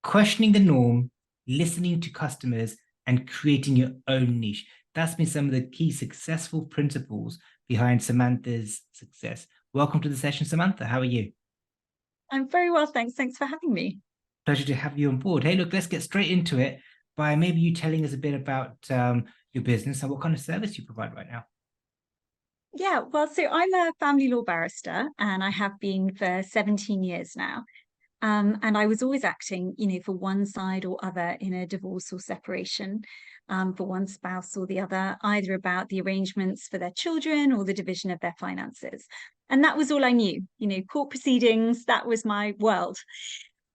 questioning the norm, listening to customers, and creating your own niche. That's been some of the key successful principles behind Samantha's success. Welcome to the session, Samantha. How are you? I'm very well, thanks. Thanks for having me. Pleasure to have you on board. Hey, look, let's get straight into it by maybe you telling us a bit about your business and what kind of service you provide right now. Yeah, well, so I'm a family law barrister and I have been for 17 years now. And I was always acting, for one side or other in a divorce or separation, for one spouse or the other, either about the arrangements for their children or the division of their finances. And that was all I knew, court proceedings, that was my world.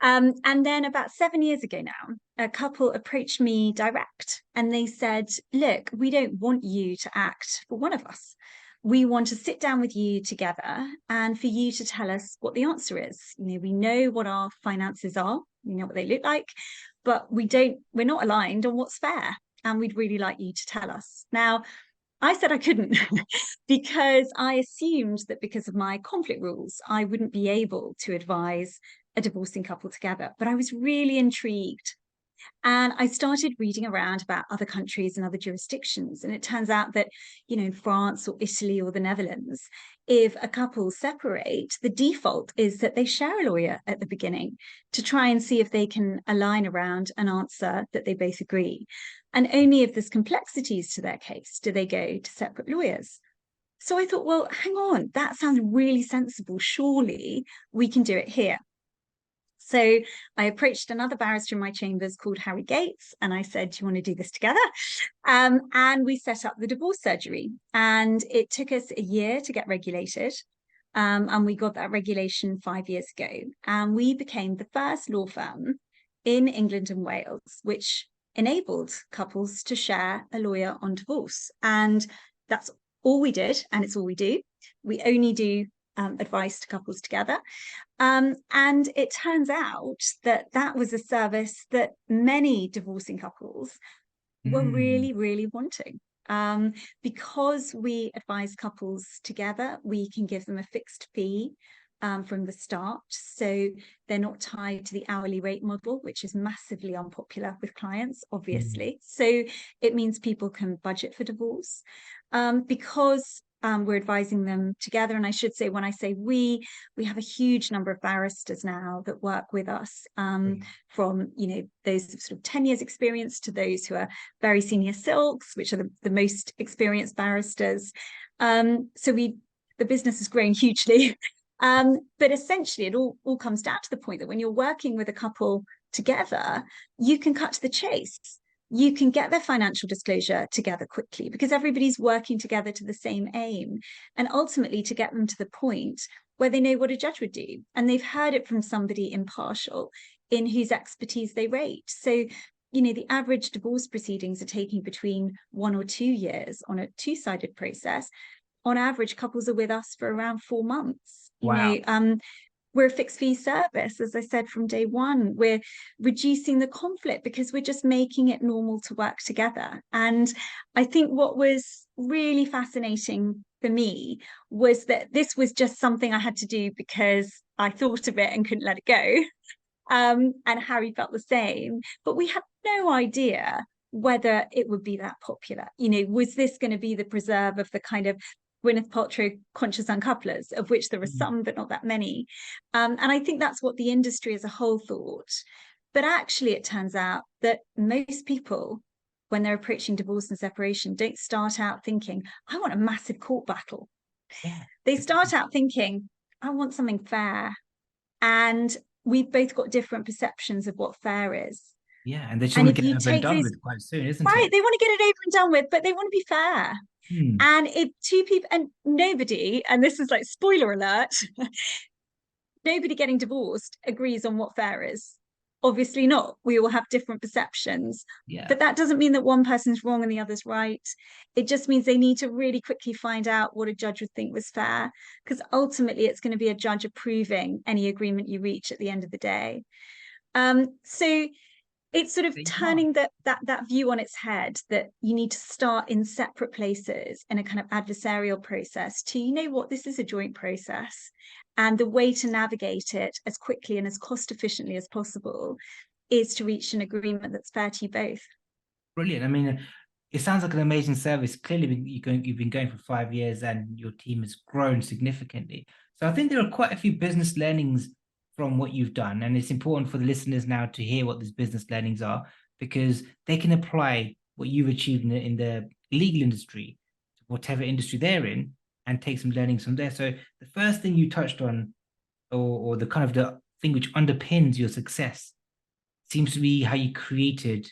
And then about 7 years ago now, a couple approached me direct and they said, look, we don't want you to act for one of us. We want to sit down with you together and for you to tell us what the answer is. We know what our finances are, we know what they look like, but we're not aligned on what's fair. And we'd really like you to tell us. Now, I said I couldn't because I assumed that because of my conflict rules, I wouldn't be able to advise a divorcing couple together. But I was really intrigued. And I started reading around about other countries and other jurisdictions. And it turns out that, in France or Italy or the Netherlands, if a couple separate, the default is that they share a lawyer at the beginning to try and see if they can align around an answer that they both agree. And only if there's complexities to their case do they go to separate lawyers. So I thought, well, hang on, that sounds really sensible. Surely we can do it here. So I approached another barrister in my chambers called Harry Gates, and I said, do you want to do this together? And we set up the divorce surgery. And it took us a year to get regulated. And we got that regulation 5 years ago. And we became the first law firm in England and Wales, which enabled couples to share a lawyer on divorce. And that's all we did, and it's all we do. We only do advice to couples together. And it turns out that that was a service that many divorcing couples were Mm. really, really wanting. Because we advise couples together, we can give them a fixed fee from the start. So they're not tied to the hourly rate model, which is massively unpopular with clients, Mm. obviously. So it means people can budget for divorce. Because we're advising them together. And I should say, when I say we have a huge number of barristers now that work with us, from, those sort of 10 years experience to those who are very senior silks, which are the most experienced barristers. So the business has grown hugely. But essentially, it all comes down to the point that when you're working with a couple together, you can cut to the chase. You can get their financial disclosure together quickly because everybody's working together to the same aim, and ultimately to get them to the point where they know what a judge would do and they've heard it from somebody impartial in whose expertise they rate. So, the average divorce proceedings are taking between 1 or 2 years on a two-sided process. On average, couples are with us for around 4 months. Wow. We're a fixed fee service, as I said from day one. We're reducing the conflict because we're just making it normal to work together. And I think what was really fascinating for me was that this was just something I had to do because I thought of it and couldn't let it go. And Harry felt the same, but we had no idea whether it would be that popular. Was this going to be the preserve of the kind of Gwyneth Paltrow conscious uncouplers, of which there are Mm. some, but not that many. And I think that's what the industry as a whole thought. But actually, it turns out that most people, when they're approaching divorce and separation, don't start out thinking, I want a massive court battle. Yeah. They start out thinking, I want something fair. And we've both got different perceptions of what fair is. Yeah. And they just And want to if get it you over and take done those, with quite soon, isn't right, it? they want to get it over and done with, but they want to be fair. Hmm. And if two people, and nobody, and this is like spoiler alert, nobody getting divorced agrees on what fair is. Obviously not. We all have different perceptions. Yeah. But that doesn't mean that one person's wrong and the other's right. It just means they need to really quickly find out what a judge would think was fair, because ultimately it's going to be a judge approving any agreement you reach at the end of the day. So it's sort of There you are. turning that view on its head, that you need to start in separate places in a kind of adversarial process to, this is a joint process, and the way to navigate it as quickly and as cost efficiently as possible is to reach an agreement that's fair to you both. Brilliant. I mean, it sounds like an amazing service. Clearly, you've been going for 5 years and your team has grown significantly. So I think there are quite a few business learnings from what you've done. And it's important for the listeners now to hear what these business learnings are, because they can apply what you've achieved in the legal industry to whatever industry they're in and take some learnings from there. So the first thing you touched on, or the kind of the thing which underpins your success, seems to be how you created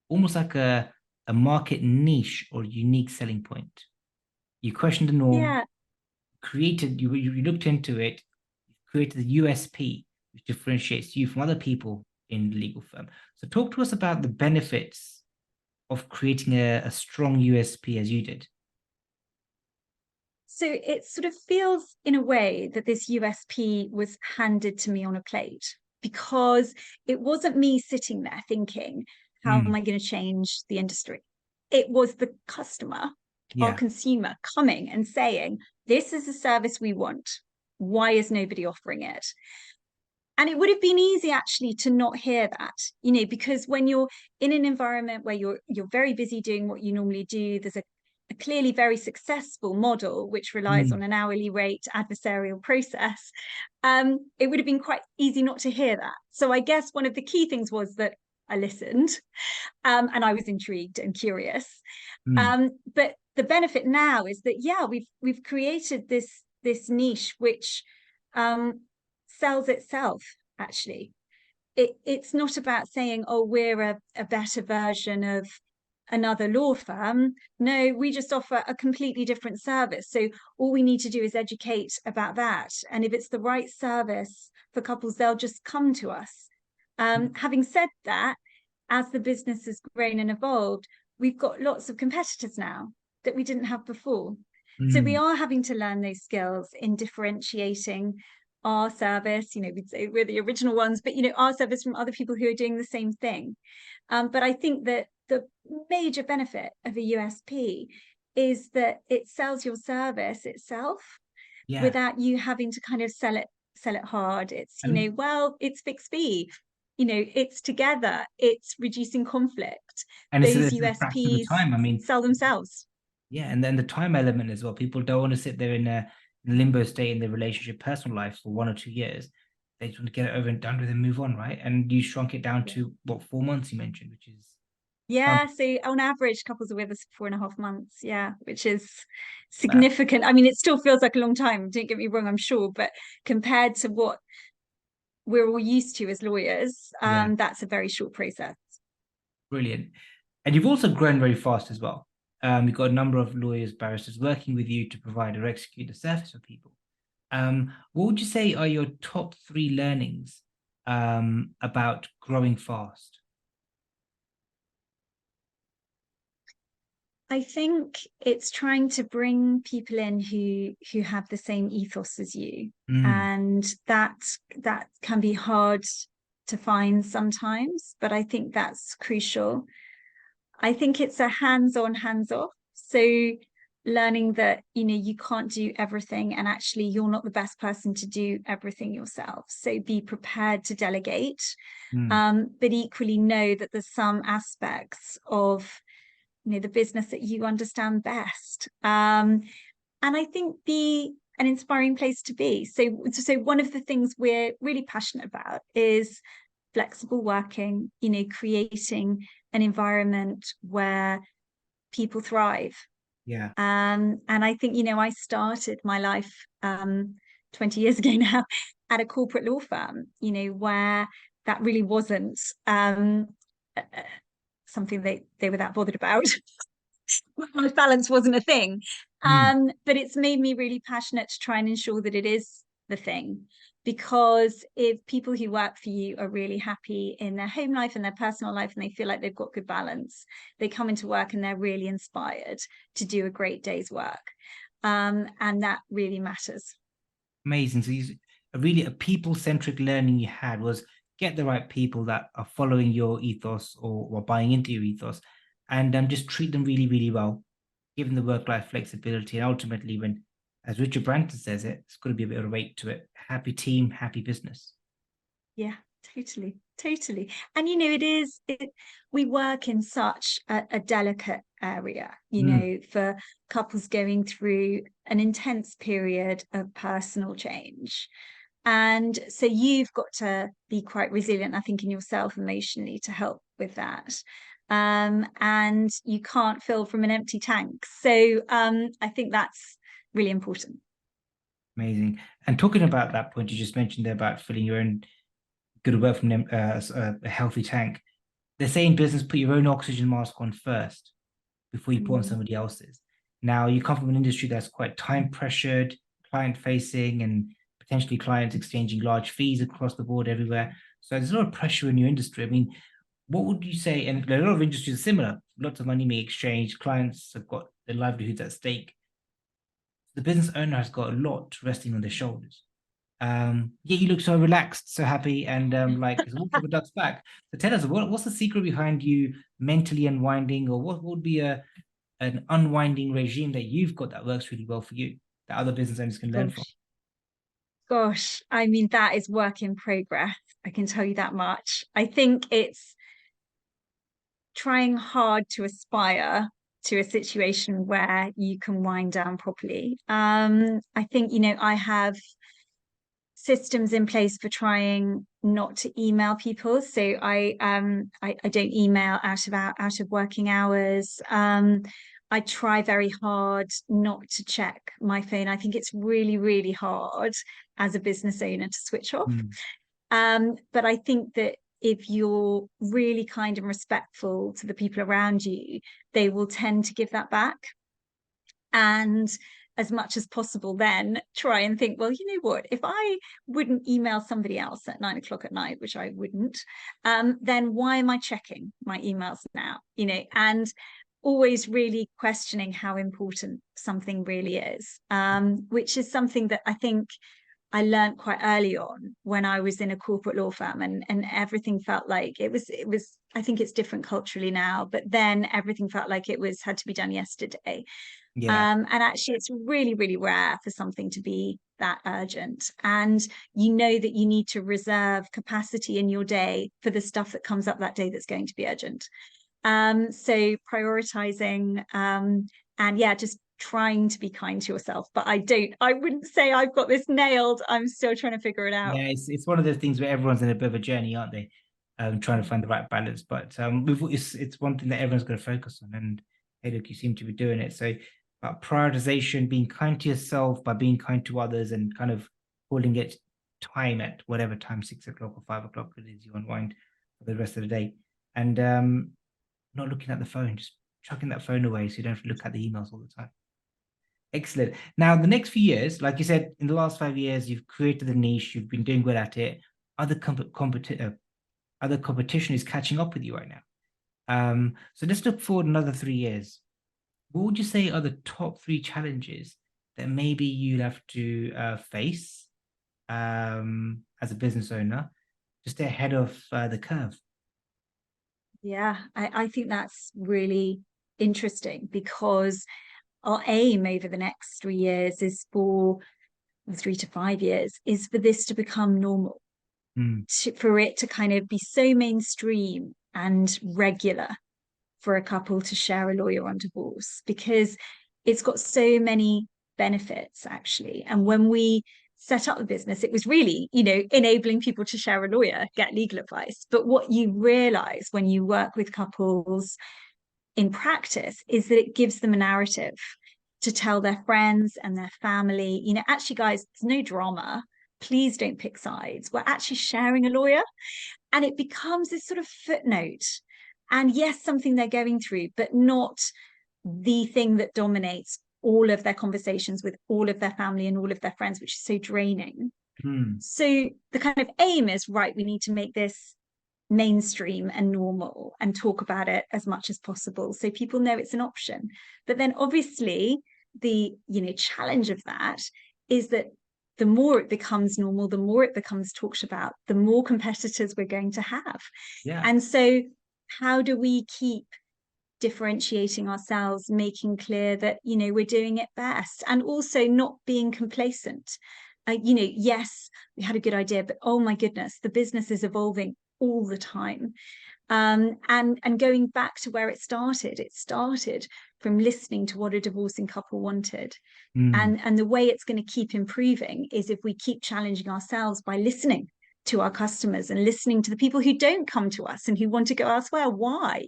almost like a market niche or unique selling point. You questioned the norm, Yeah. you looked into it, created the USP, which differentiates you from other people in the legal firm. So talk to us about the benefits of creating a strong USP as you did. So it sort of feels in a way that this USP was handed to me on a plate, because it wasn't me sitting there thinking, how am Mm, I going to change the industry? It was the customer, our yeah. consumer, coming and saying, this is a service we want. Why is nobody offering it? And it would have been easy actually to not hear that, because when you're in an environment where you're very busy doing what you normally do, there's a clearly very successful model which relies on Mm, an hourly rate adversarial process. It would have been quite easy not to hear that. So I guess one of the key things was that I listened, and I was intrigued and curious. mm, But the benefit now is that, yeah, we've created this niche which um, sells itself. Actually, it's not about saying, oh, we're a better version of another law firm. No, we just offer a completely different service. So all we need to do is educate about that, and if it's the right service for couples, they'll just come to us. Having said that, as the business has grown and evolved, we've got lots of competitors now that we didn't have before. So we mm, are having to learn those skills in differentiating our service. We'd say we're the original ones, but our service from other people who are doing the same thing. But I think that the major benefit of a USP is that it sells your service itself yeah. without you having to kind of sell it hard. It's, And well, it's fixed fee, it's together, it's reducing conflict. it's Those a fraction of the USPs time. I mean, sell themselves. yeah, and then the time element as well. People don't want to sit there in a limbo state in their relationship, personal life for 1 or 2 years. They just want to get it over and done with and move on, right? And you shrunk it down Yeah. to what, 4 months you mentioned, which is Yeah, so on average, couples are with us for 4.5 months. Yeah, which is wow, significant. I mean, it still feels like a long time. Don't get me wrong, I'm sure, but compared to what we're all used to as lawyers, yeah, that's a very short process. brilliant. And you've also grown very fast as well. You've got a number of lawyers, barristers working with you to provide or execute the service for people. What would you say are your top three learnings about growing fast? I think it's trying to bring people in who have the same ethos as you, Mm, and that can be hard to find sometimes, but I think that's crucial. I think it's a hands-on, hands-off. So learning that, you can't do everything, and actually you're not the best person to do everything yourself. So be prepared to delegate, mm, but equally know that there's some aspects of the business that you understand best. And I think be an inspiring place to be. So one of the things we're really passionate about is flexible working, creating an environment where people thrive. yeah, And I think, I started my life 20 years ago now at a corporate law firm, where that really wasn't something they were that bothered about. Work balance wasn't a thing. mm, But it's made me really passionate to try and ensure that it is the thing. Because if people who work for you are really happy in their home life and their personal life, and they feel like they've got good balance, they come into work and they're really inspired to do a great day's work. And that really matters. amazing. So a people-centric learning you had was get the right people that are following your ethos or buying into your ethos, and just treat them really, really well, give them the work-life flexibility, and ultimately, when, as Richard Branson says it, it's got to be a bit of a weight to it. Happy team, happy business. Yeah, totally. Totally. And we work in such a delicate area, Mm, for couples going through an intense period of personal change. And so you've got to be quite resilient, I think, in yourself emotionally to help with that. And you can't fill from an empty tank. So I think that's really important. amazing. And talking about that point you just mentioned there about filling your own good work from them, a healthy tank. They say in business, put your own oxygen mask on first before you put on Mm. somebody else's. Now, you come from an industry that's quite time pressured, client facing, and potentially clients exchanging large fees across the board everywhere. So there's a lot of pressure in your industry. I mean, what would you say? And a lot of industries are similar. Lots of money being exchanged. Clients have got their livelihoods at stake. The business owner has got a lot resting on their shoulders. Yeah, you look so relaxed, so happy, and like it's walking the duck's back. So tell us, what's the secret behind you mentally unwinding, or what would be an unwinding regime that you've got that works really well for you that other business owners can learn from? Gosh. Gosh, I mean, that is work in progress. I can tell you that much. I think it's trying hard to aspire to a situation where you can wind down properly. I think, I have systems in place for trying not to email people. So I don't email out of working hours. I try very hard not to check my phone. I think it's really, really hard as a business owner to switch off. Mm. But I think that if you're really kind and respectful to the people around you, they will tend to give that back. And as much as possible, then try and think, well, you know what, if I wouldn't email somebody else at 9 o'clock at night, which I wouldn't, then why am I checking my emails now? And always really questioning how important something really is, which is something that I think I learned quite early on when I was in a corporate law firm, and everything felt like it was I think it's different culturally now, but then everything felt like it was had to be done yesterday. Yeah, And actually it's really, really rare for something to be that urgent. And you know that you need to reserve capacity in your day for the stuff that comes up that day that's going to be urgent. So prioritizing, and yeah, just trying to be kind to yourself. But I wouldn't say I've got this nailed. I'm still trying to figure it out. yeah, it's one of those things where everyone's in a bit of a journey, aren't they? Trying to find the right balance. But it's one thing that everyone's going to focus on. And hey, look, you seem to be doing it. So prioritization, being kind to yourself by being kind to others, and kind of holding it time at whatever time, 6 o'clock or 5 o'clock it is, you unwind for the rest of the day. And not looking at the phone, just chucking that phone away so you don't have to look at the emails all the time. Excellent. Now, the next few years, like you said, in the last 5 years, you've created a niche, you've been doing good at it. Other competition is catching up with you right now. So let's look forward another 3 years. What would you say are the top three challenges that maybe you'd have to face as a business owner to stay ahead of the curve? Yeah, I think that's really interesting because our aim over the next 3 years is for 3 to 5 years is for this to become normal, Mm, for it to kind of be so mainstream and regular for a couple to share a lawyer on divorce, because it's got so many benefits actually. And when we set up the business, it was really, enabling people to share a lawyer, get legal advice. But what you realize when you work with couples in practice is that it gives them a narrative to tell their friends and their family, actually, guys, there's no drama. Please don't pick sides. We're actually sharing a lawyer. And it becomes this sort of footnote. And yes, something they're going through, but not the thing that dominates all of their conversations with all of their family and all of their friends, which is so draining. mm, So the kind of aim is, right, we need to make this mainstream and normal and talk about it as much as possible so people know it's an option. But then obviously the challenge of that is that the more it becomes normal, the more it becomes talked about, the more competitors we're going to have. yeah. And so how do we keep differentiating ourselves, making clear that we're doing it best, and also not being complacent? Yes, we had a good idea, but oh my goodness, the business is evolving all the time. And going back to where it started from listening to what a divorcing couple wanted. Mm. And the way it's going to keep improving is if we keep challenging ourselves by listening to our customers and listening to the people who don't come to us and who want to go elsewhere. Why?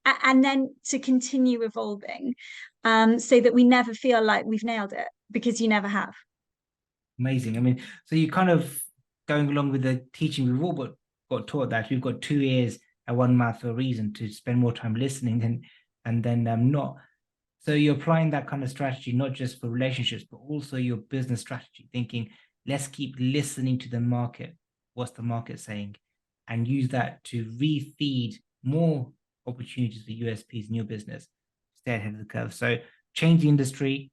And then to continue evolving, so that we never feel like we've nailed it, because you never have. Amazing. I mean, so you kind of going along with the teaching, we've all got taught that we've got 2 ears and one mouth for a reason, to spend more time listening and then not. So you're applying that kind of strategy, not just for relationships, but also your business strategy, thinking, let's keep listening to the market. What's the market saying? And use that to refeed more opportunities for USPs in your business. Stay ahead of the curve. So change the industry,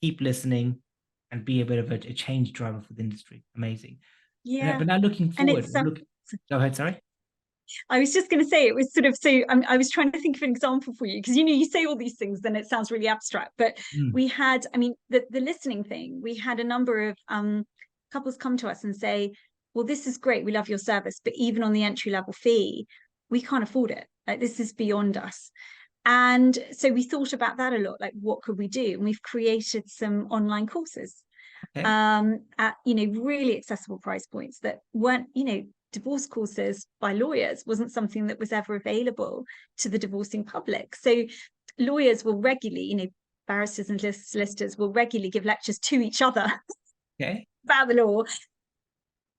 keep listening, and be a bit of a change driver for the industry. Amazing. Yeah. But now looking And forward, go ahead, sorry. I was just going to say, it was sort of, so I was trying to think of an example for you, because you say all these things, then it sounds really abstract. But Mm. we had, I mean, the listening thing, we had a number of couples come to us and say, well, this is great, we love your service, but even on the entry level fee, we can't afford it. Like, this is beyond us. And so we thought about that a lot, like, what could we do? And we've created some online courses, Okay. at really accessible price points that weren't, divorce courses by lawyers wasn't something that was ever available to the divorcing public. So lawyers will regularly, barristers and solicitors will regularly give lectures to each other Okay. about the law.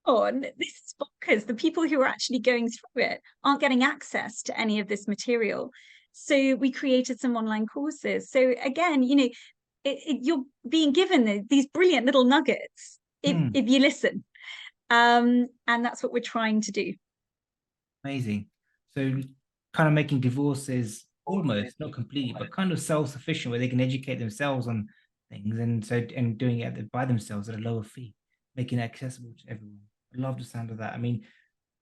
On this is because the people who are actually going through it aren't getting access to any of this material. So we created some online courses. So again, you're being given these brilliant little nuggets if you listen. And that's what we're trying to do. Amazing. So kind of making divorces almost, not completely, but kind of self-sufficient, where they can educate themselves on things, and doing it by themselves at a lower fee, making it accessible to everyone. I love the sound of that. I mean,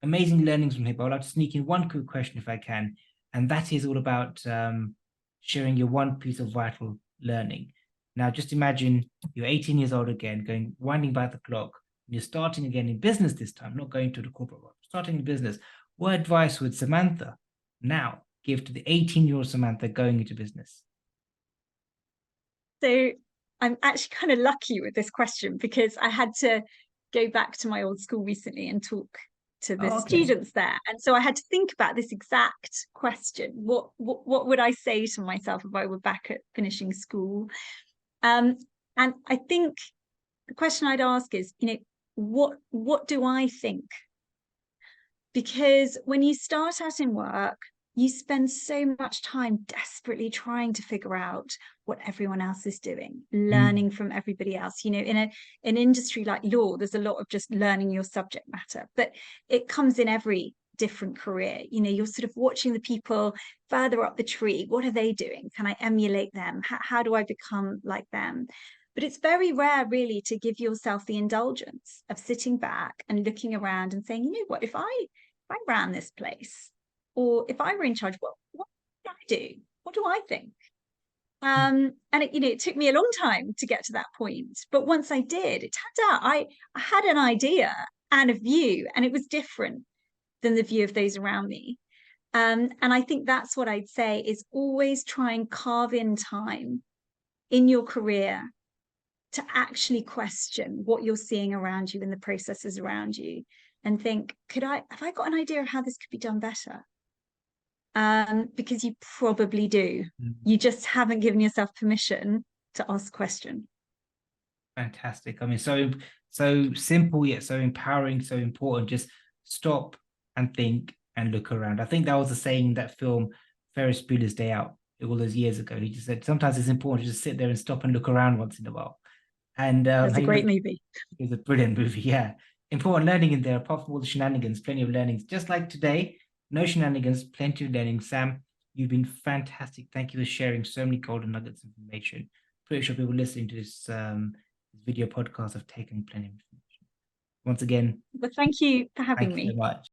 amazing learnings from here, but I'd like to sneak in one quick question if I can, and that is all about sharing your one piece of vital learning. Now, just imagine you're 18 years old again, winding back the clock, and you're starting again in business this time, not going to the corporate world, starting in business. What advice would Samantha now give to the 18-year-old Samantha going into business? So I'm actually kind of lucky with this question, because I had to go back to my old school recently and talk to the Oh, okay. students there. And so I had to think about this exact question. What would I say to myself if I were back at finishing school? And I think the question I'd ask is, what do I think? Because when you start out in work, you spend so much time desperately trying to figure out what everyone else is doing, learning from everybody else. In an industry like law, there's a lot of just learning your subject matter, but it comes in every different career. You're sort of watching the people further up the tree. What are they doing? Can I emulate them? How do I become like them? But it's very rare, really, to give yourself the indulgence of sitting back and looking around and saying, what, if I ran this place, or if I were in charge, what would I do? What do I think? And it took me a long time to get to that point. But once I did, it turned out I had an idea and a view, and it was different than the view of those around me. And I think that's what I'd say, is always try and carve in time in your career to actually question what you're seeing around you and the processes around you, and think, have I got an idea of how this could be done better? Because you probably do. You just haven't given yourself permission to ask a question. Fantastic. I mean, so simple yet so empowering, so important. Just stop and think and look around. I think that was the saying in that film Ferris Bueller's Day Out all those years ago. He just said sometimes it's important to just sit there and stop and look around once in a while. And That's a great movie. It's a brilliant movie. Yeah, important learning in there. Apart from all the shenanigans, plenty of learnings. Just like today, no shenanigans, plenty of learning. Sam, you've been fantastic. Thank you for sharing so many golden nuggets of information. Pretty sure people listening to this video podcast have taken plenty of information. Once again, Well, thank you for thank having you so me. much.